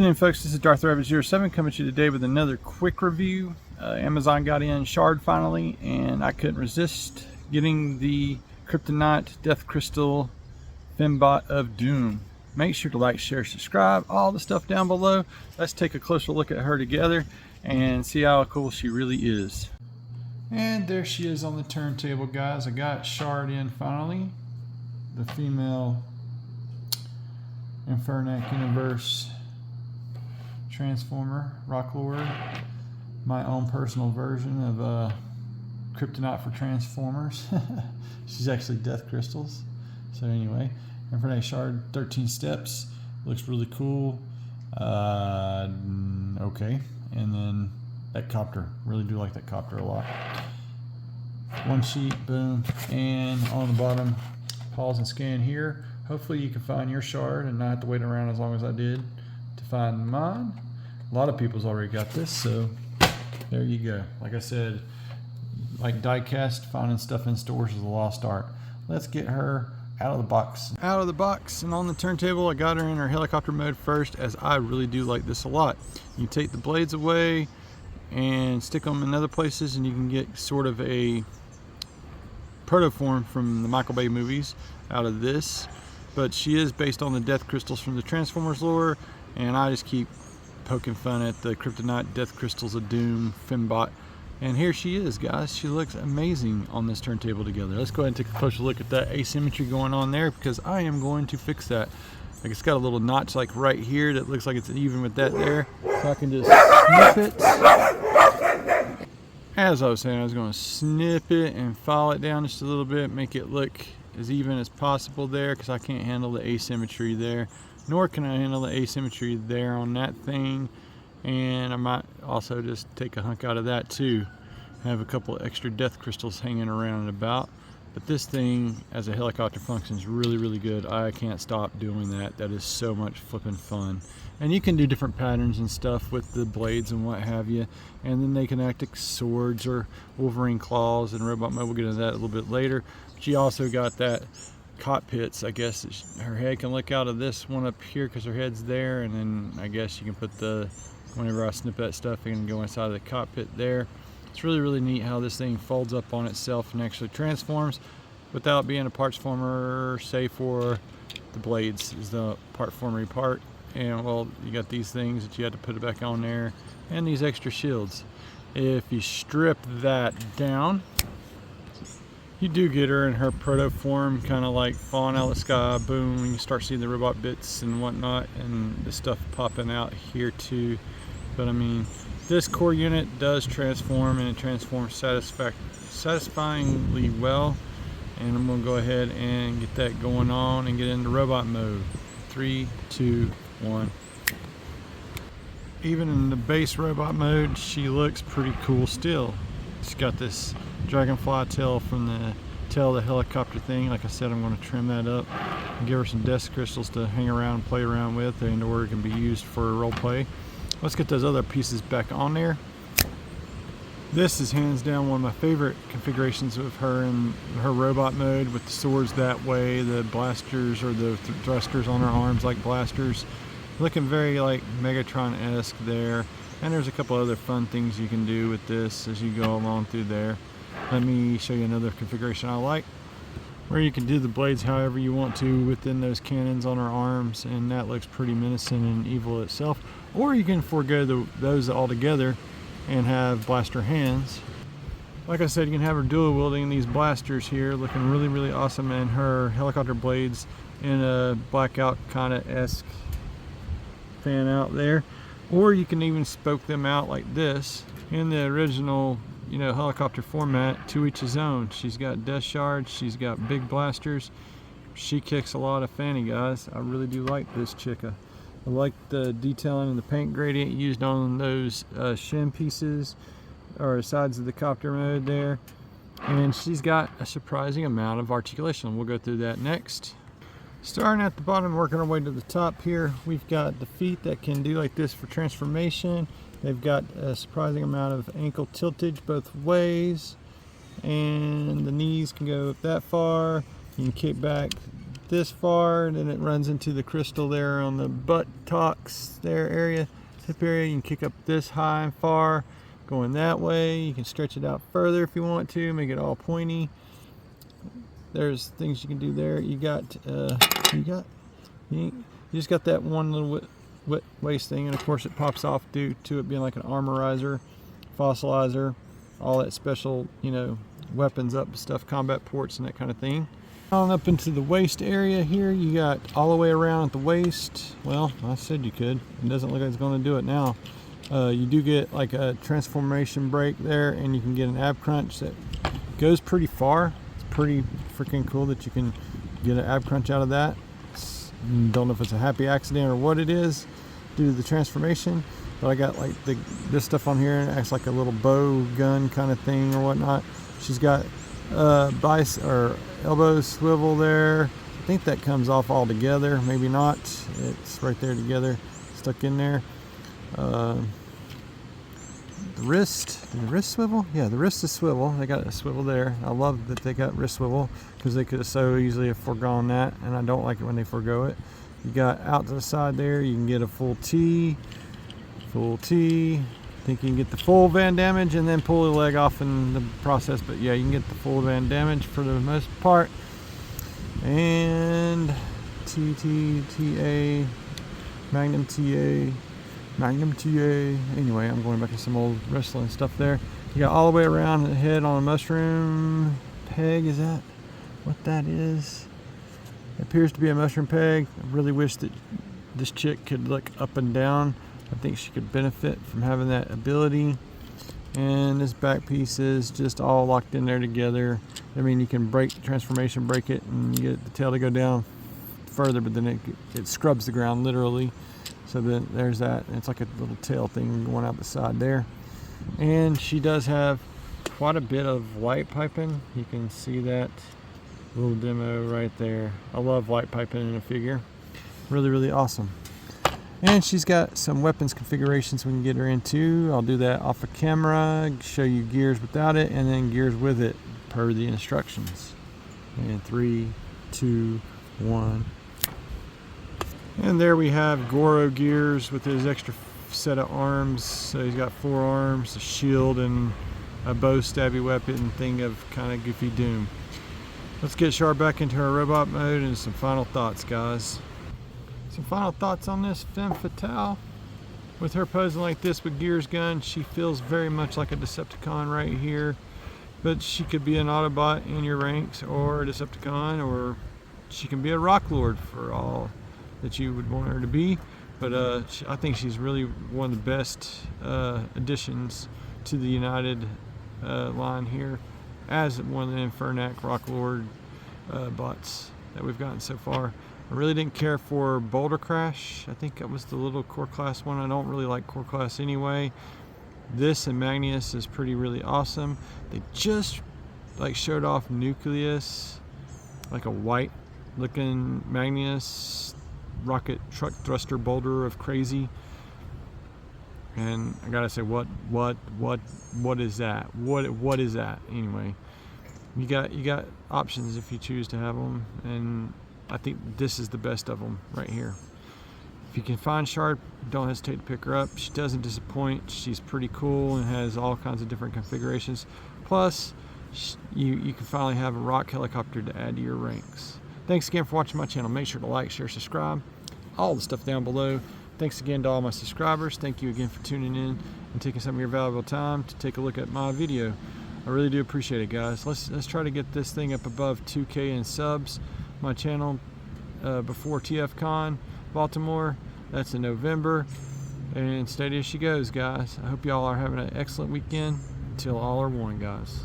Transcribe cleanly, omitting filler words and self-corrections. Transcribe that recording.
afternoon, folks. This is Darth Rabbit07 coming to you today with another quick review. Amazon got in Shard finally, and I couldn't resist getting the Kryptonite Death Crystal Fembot of Doom. Make sure to like, share, subscribe, all the stuff down below. Let's take a closer look at her together and see how cool she really is. And there she is on the turntable, guys. I got Shard in finally. The female Infernac Universe Transformer, Rock Lord. My own personal version of Kryptonite for Transformers. She's actually Death Crystals. So anyway, Infernac Shard, 13 steps. Looks really cool. Okay. And then that copter. Really do like that copter a lot. One sheet, boom. And on the bottom, pause and scan here. Hopefully you can find your Shard and not have to wait around as long as I did to find mine. A lot of people's already got this, so there you go. Like I said, like diecast, finding stuff in stores is a lost art. Let's get her out of the box. Out of the box and on the turntable, I got her in her helicopter mode first, as I really do like this a lot. You take the blades away and stick them in other places, and you can get sort of a protoform from the Michael Bay movies out of this. But she is based on the Death Crystals from the Transformers lore, and I just keep poking fun at the Kryptonite Death Crystals of Doom Fembot. And here she is, guys. She looks amazing on this turntable together. Let's go ahead and take a closer look at that asymmetry going on there, because I am going to fix that. Like, it's got a little notch like right here that looks like it's even with that there. So I can just snip it. As I was saying, I was going to snip it and file it down just a little bit, make it look as even as possible there, because I can't handle the asymmetry there, nor can I handle the asymmetry there on that thing. And I might also just take a hunk out of that too. Have a couple of extra Death Crystals hanging around and about. But this thing as a helicopter functions really, really good. I can't stop doing that. That is so much flipping fun. And you can do different patterns and stuff with the blades and what have you. And then they can act like swords or Wolverine claws and robot mode. We'll get into that a little bit later. But she also got that cockpits. I guess her head can look out of this one up here because her head's there. And then I guess you can put whenever I snip that stuff, it can go inside of the cockpit there. It's really, really neat how this thing folds up on itself and actually transforms without being a parts former, save for the blades is the part formery part. And well, you got these things that you have to put it back on there, and these extra shields. If you strip that down, you do get her in her proto form, kind of like falling out of the sky, boom, and you start seeing the robot bits and whatnot, and the stuff popping out here too. But I mean, this core unit does transform, and it transforms satisfyingly well. And I'm going to go ahead and get that going on and get into robot mode. 3, 2, 1. Even in the base robot mode, she looks pretty cool still. She's got this dragonfly tail from the tail of the helicopter thing. Like I said, I'm going to trim that up and give her some Death Crystals to hang around and play around with, and or it can be used for role play. Let's get those other pieces back on there. This is hands down one of my favorite configurations of her in her robot mode, with the swords that way, the blasters or the thrusters on her arms like blasters. Looking very like Megatron-esque there. And there's a couple other fun things you can do with this as you go along through there. Let me show you another configuration I like, where you can do the blades however you want to within those cannons on her arms, and that looks pretty menacing and evil itself. Or you can forego those altogether and have blaster hands. Like I said, you can have her dual wielding these blasters here, looking really, really awesome, and her helicopter blades in a blackout kind of esque fan out there. Or you can even spoke them out like this in the original, you know, helicopter format, to each his own. She's got Death Shards, she's got big blasters. She kicks a lot of fanny, guys. I really do like this chicka. I like the detailing and the paint gradient used on those shim pieces or sides of the copter mode there. And she's got a surprising amount of articulation. We'll go through that next. Starting at the bottom, working our way to the top here, we've got the feet that can do like this for transformation. They've got a surprising amount of ankle tiltage both ways, and the knees can go that far. You can kick back this far, and then it runs into the Krystal there on the buttocks there area, hip area. You can kick up this high and far, going that way. You can stretch it out further if you want to, make it all pointy. There's things you can do there. You just got that one little waist thing, and of course it pops off due to it being like an armorizer, fossilizer, all that special, you know, weapons up stuff, combat ports and that kind of thing. On up into the waist area here, you got all the way around at the waist. Well, I said you could. It doesn't look like it's going to do it now. You do get like a transformation brake there, and you can get an ab crunch that goes pretty far. It's pretty freaking cool that you can get an ab crunch out of that. Don't know if it's a happy accident or what it is due to the transformation, but I got like this stuff on here, and it acts like a little bow gun kind of thing or whatnot. She's got elbow swivel there. I think that comes off all together, maybe not. It's right there together, stuck in there. The wrist swivel? Yeah, the wrist is swivel. They got a swivel there. I love that they got wrist swivel, because they could have so easily have foregone that, and I don't like it when they forego it. You got out to the side there, you can get a full T. I think you can get the full van damage and then pull the leg off in the process, but yeah, you can get the full van damage for the most part. And TA, Magnum TA. Anyway, I'm going back to some old wrestling stuff there. You got all the way around the head on a mushroom peg. Is that what that is? It appears to be a mushroom peg. I really wish that this chick could look up and down. I think she could benefit from having that ability. And this back piece is just all locked in there together. I mean, you can transformation break it and get the tail to go down further, but then it scrubs the ground literally. So then there's that. It's like a little tail thing going out the side there. And she does have quite a bit of light piping. You can see that little demo right there. I love light piping in a figure. Really, really awesome. And she's got some weapons configurations we can get her into. I'll do that off of camera, show you gears without it, and then gears with it per the instructions. And 3, 2, 1. And there we have Goro gears with his extra set of arms. So he's got 4 arms, a shield, and a bow stabby weapon thing of kind of goofy doom. Let's get Char back into her robot mode and some final thoughts, guys. Some final thoughts on this femme fatale. With her posing like this with Gear's gun, she feels very much like a Decepticon right here. But she could be an Autobot in your ranks, or a Decepticon, or she can be a Rock Lord for all that you would want her to be. But I think she's really one of the best additions to the United line here, as one of the Infernac Rock Lord bots that we've gotten so far. I really didn't care for Boulder Crash. I think that was the little core class one. I don't really like core class anyway. This and Magnus is really awesome. They just like showed off Nucleus, like a white looking Magnus rocket truck thruster boulder of crazy. And I gotta say, what is that? What is that? Anyway, you got options if you choose to have them, and I think this is the best of them right here. If you can find Char, don't hesitate to pick her up. She doesn't disappoint. She's pretty cool and has all kinds of different configurations. Plus, you can finally have a rock helicopter to add to your ranks. Thanks again for watching my channel. Make sure to like, share, subscribe. All the stuff down below. Thanks again to all my subscribers. Thank you again for tuning in and taking some of your valuable time to take a look at my video. I really do appreciate it, guys. Let's try to get this thing up above 2K in subs. My channel before TFCon Baltimore. That's in November. And steady as she goes, guys. I hope y'all are having an excellent weekend. Until all are one, guys.